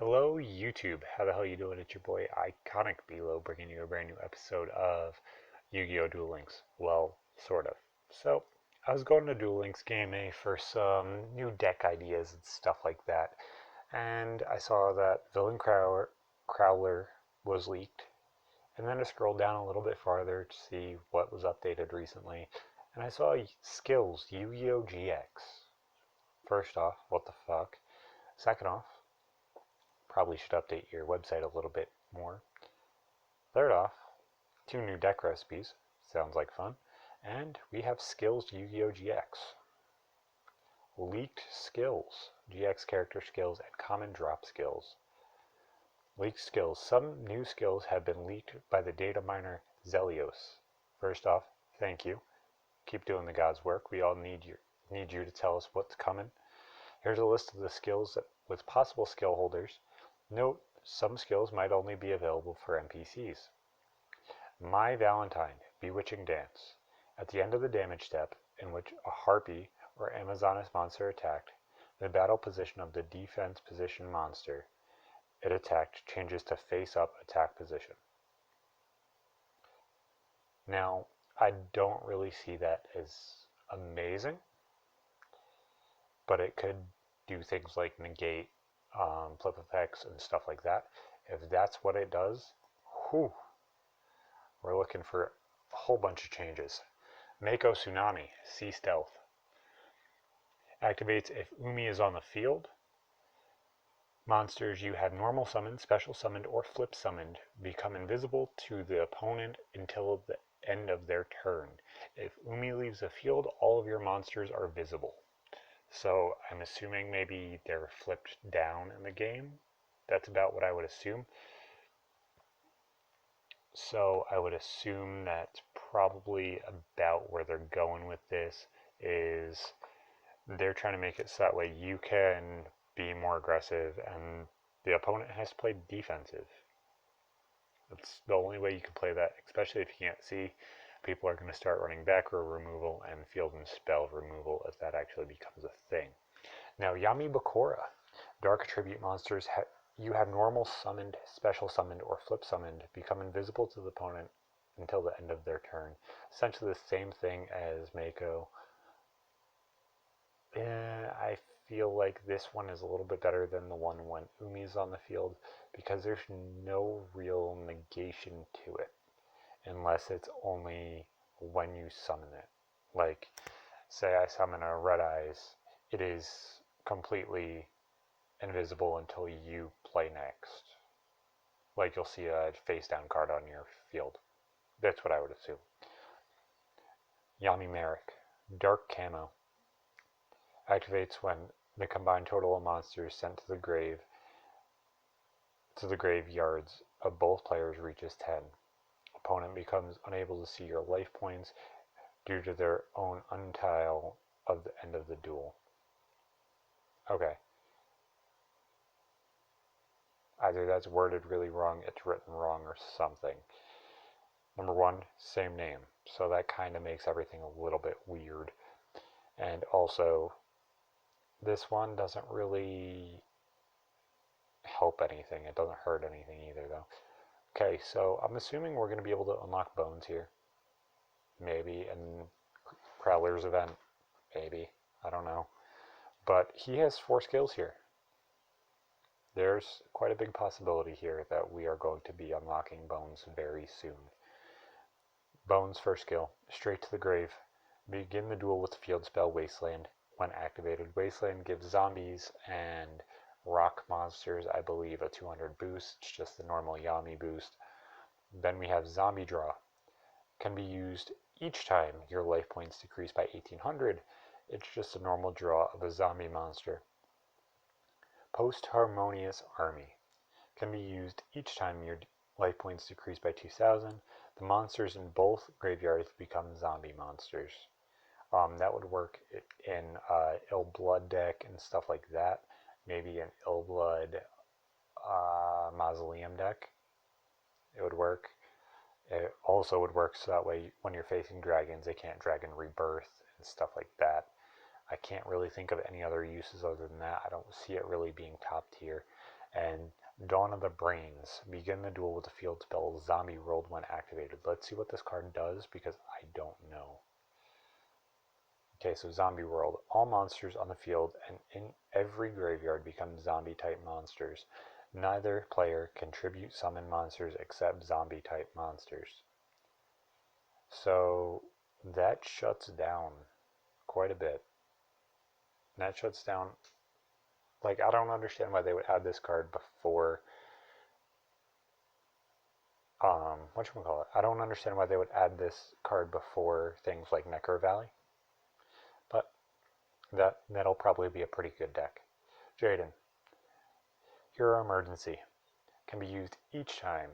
Hello YouTube, how the hell you doing? It's your boy Iconic Below bringing you a brand new episode of Yu-Gi-Oh Duel Links. Well, sort of. So, I was going to Duel Links Game A for some new deck ideas and stuff like that, and I saw that Crowler was leaked, and then I scrolled down a little bit farther to see what was updated recently, and I saw Skills Yu-Gi-Oh GX. First off, what the fuck? Second off, probably should update your website a little bit more. Third off, 2 new deck recipes. Sounds like fun. And we have Skills Yu-Gi-Oh! GX. Leaked skills. GX character skills and common drop skills. Leaked skills. Some new skills have been leaked by the data miner Zelios. First off, thank you. Keep doing the God's work. We all need you to tell us what's coming. Here's a list of the skills with possible skill holders. Note, some skills might only be available for NPCs. My Valentine, Bewitching Dance. At the end of the damage step, in which a Harpy or Amazoness monster attacked, the battle position of the defense position monster it attacked changes to face-up attack position. Now, I don't really see that as amazing, but it could do things like negate flip effects and stuff like that. If that's what it does, whew, we're looking for a whole bunch of changes. Mako Tsunami, Sea Stealth. Activates if Umi is on the field. Monsters you have normal summoned, special summoned, or flip summoned become invisible to the opponent until the end of their turn. If Umi leaves the field, all of your monsters are visible. So I'm assuming maybe they're flipped down in the game. That's about what I would assume. So I would assume that's probably about where they're going with this is they're trying to make it so that way you can be more aggressive and the opponent has to play defensive. That's the only way you can play that, especially if you can't see. People are going to start running back row removal and field and spell removal if that actually becomes a thing. Now, Yami Bakura. Dark attribute monsters you have normal summoned, special summoned, or flip summoned become invisible to the opponent until the end of their turn. Essentially the same thing as Mako. I feel like this one is a little bit better than the one when Umi's on the field because there's no real negation to it unless it's only when you summon it. Like, say I summon a Red Eyes, it is completely invisible until you play next. Like you'll see a face down card on your field. That's what I would assume. Yami Merrick, Dark Camo. Activates when the combined total of monsters sent to the graveyards of both players reaches 10. Opponent becomes unable to see your life points due to their own untile of the end of the duel. Okay. Either that's worded really wrong, it's written wrong, or something. Number one, same name. So that kind of makes everything a little bit weird. And also, this one doesn't really help anything. It doesn't hurt anything either, though. Okay, so I'm assuming we're going to be able to unlock Bones here. Maybe in Prowler's event. Maybe. I don't know. But he has 4 skills here. There's quite a big possibility here that we are going to be unlocking Bones very soon. Bones' first skill, straight to the grave. Begin the duel with the field spell Wasteland. When activated, Wasteland gives zombies and rock monsters, I believe, a 200 boost. It's just the normal Yami boost. Then we have Zombie Draw. Can be used each time your life points decrease by 1800. It's just a normal draw of a zombie monster. Post-Harmonious Army. Can be used each time your life points decrease by 2000. The monsters in both graveyards become zombie monsters. That would work in Ill Blood deck and stuff like that. Maybe an Ill Blood Mausoleum deck. It would work. It also would work so that way when you're facing dragons, they can't Dragon Rebirth and stuff like that. I can't really think of any other uses other than that. I don't see it really being top tier. And Dawn of the Brains. Begin the duel with the field spell Zombie World when activated. Let's see what this card does because I don't know. Okay, so Zombie World. All monsters on the field and in every graveyard become zombie-type monsters. Neither player can tribute summon monsters except zombie-type monsters. So that shuts down quite a bit. That shuts down, like, I don't understand why they would add this card before, whatchamacallit, I don't understand why they would add this card before things like Necro Valley, but that'll probably be a pretty good deck. Jaden, Hero Emergency, can be used each time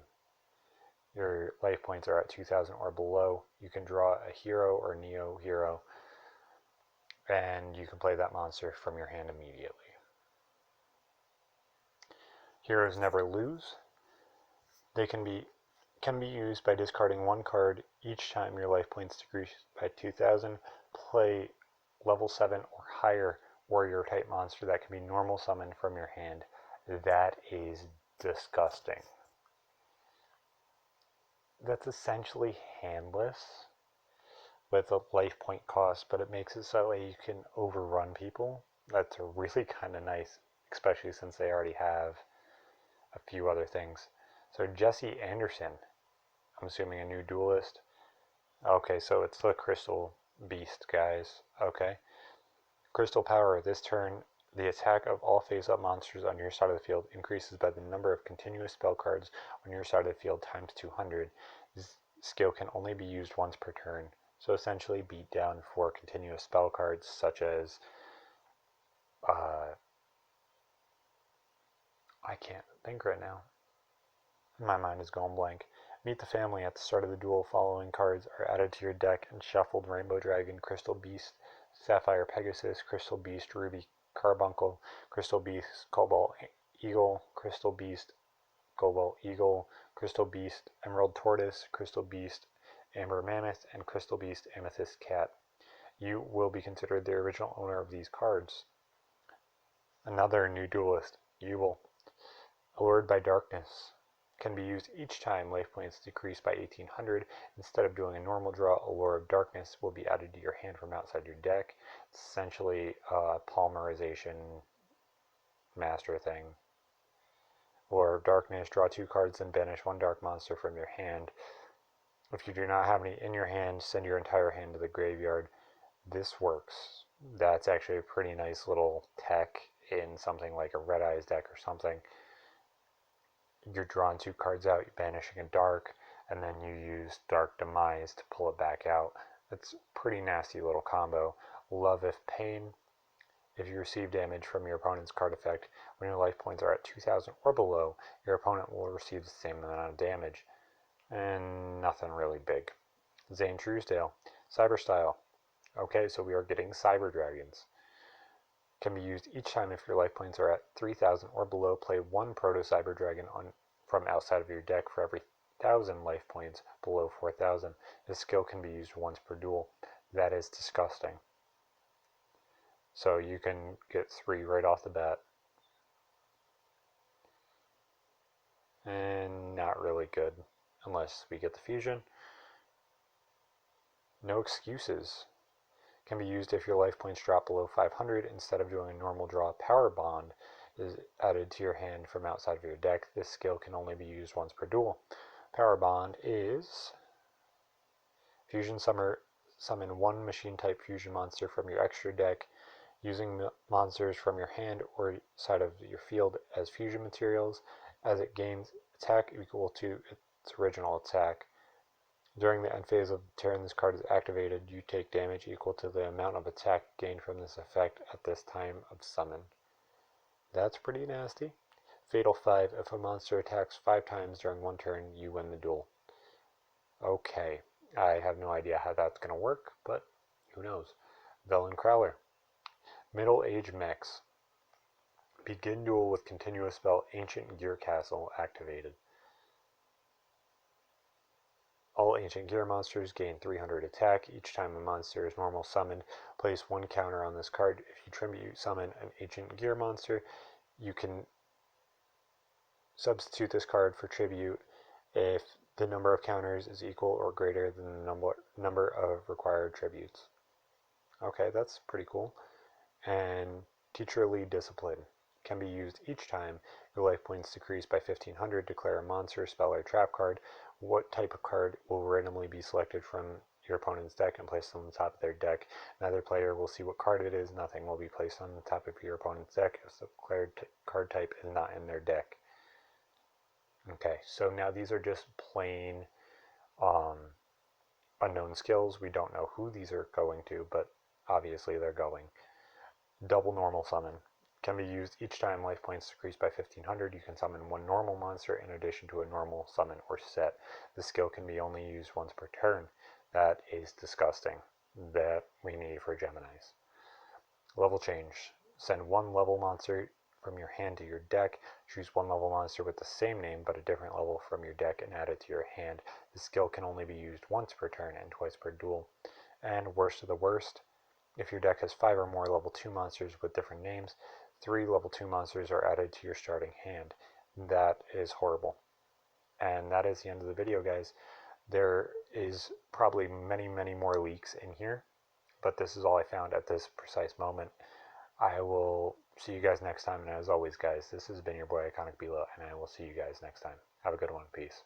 your life points are at 2,000 or below. You can draw a hero or neo hero, and you can play that monster from your hand immediately. Heroes never lose. They can be used by discarding one card each time your life points decrease by 2,000. Play level 7 or higher warrior type monster that can be normal summoned from your hand. That is disgusting. That's essentially handless with a life point cost, but it makes it so that you can overrun people. That's really kind of nice, especially since they already have a few other things. So Jesse Anderson, I'm assuming a new duelist. Okay, so it's the Crystal Beast, guys. Okay. Crystal Power. This turn, the attack of all face-up monsters on your side of the field increases by the number of continuous spell cards on your side of the field times 200. This skill can only be used once per turn. So essentially beat down for continuous spell cards such as I can't think right now. My mind is going blank. Meet the family at the start of the duel. Following cards are added to your deck and shuffled: Rainbow Dragon, Crystal Beast, Sapphire Pegasus, Crystal Beast, Ruby Carbuncle, Crystal Beast, Cobalt Eagle, Crystal Beast, Cobalt Eagle, Crystal Beast, Emerald Tortoise, Crystal Beast, Amber Mammoth, and Crystal Beast, Amethyst Cat. You will be considered the original owner of these cards. Another new duelist, Yubel. Allured by Darkness. Can be used each time life points decrease by 1,800. Instead of doing a normal draw, Allure of Darkness will be added to your hand from outside your deck. It's essentially a polymerization master thing. Allure of Darkness, draw 2 cards and banish 1 dark monster from your hand. If you do not have any in your hand, send your entire hand to the graveyard. This works. That's actually a pretty nice little tech in something like a Red Eyes deck or something. You're drawing 2 cards out, you're banishing a dark, and then you use Dark Demise to pull it back out. It's a pretty nasty little combo. Love if Pain. If you receive damage from your opponent's card effect, when your life points are at 2,000 or below, your opponent will receive the same amount of damage. And nothing really big. Zane Truesdale. Cyber Style. Okay, so we are getting Cyber Dragons. Can be used each time if your life points are at 3,000 or below. Play 1 Proto Cyber Dragon from outside of your deck for every 1,000 life points below 4,000. This skill can be used once per duel. That is disgusting. So you can get 3 right off the bat. And not really good unless we get the fusion. No Excuses. Can be used if your life points drop below 500. Instead of doing a normal draw, Power Bond is added to your hand from outside of your deck. This skill can only be used once per duel. Power Bond is Fusion Summon 1 machine-type fusion monster from your extra deck, using monsters from your hand or side of your field as fusion materials. As it gains attack equal to its original attack. During the end phase of the turn this card is activated, you take damage equal to the amount of attack gained from this effect at this time of summon. That's pretty nasty. Fatal 5. If a monster attacks 5 times during one turn, you win the duel. Okay, I have no idea how that's going to work, but who knows. Velen Crowler. Middle Age Mechs. Begin duel with continuous spell Ancient Gear Castle activated. All Ancient Gear monsters gain 300 attack. Each time a monster is normal summoned, place 1 counter on this card. If you tribute summon an Ancient Gear monster, you can Substitute this card for tribute if the number of counters is equal or greater than the number of required tributes. Okay, that's pretty cool. And teacherly discipline can be used each time your life points decrease by 1500. Declare a monster, spell, or trap card. What type of card will randomly be selected from your opponent's deck and placed on the top of their deck? Neither player will see what card it is. Nothing will be placed on the top of your opponent's deck if the declared card type is not in their deck. Okay, so now these are just plain unknown skills. We don't know who these are going to, but obviously they're going. Double normal summon can be used each time life points decrease by 1500. You can summon one normal monster in addition to a normal summon or set. The skill can be only used once per turn. That is disgusting. That we need for Geminis. Level change. Send one level monster from your hand to your deck. Choose one level monster with the same name but a different level from your deck and add it to your hand. The skill can only be used once per turn and twice per duel. And worst of the worst, if your deck has 5 or more level 2 monsters with different names, 3 level 2 monsters are added to your starting hand. That is horrible. And that is the end of the video, guys. There is probably many, many more leaks in here, but this is all I found at this precise moment. I will see you guys next time, and as always, guys, this has been your boy Iconic Bilo, and I will see you guys next time. Have a good one. Peace.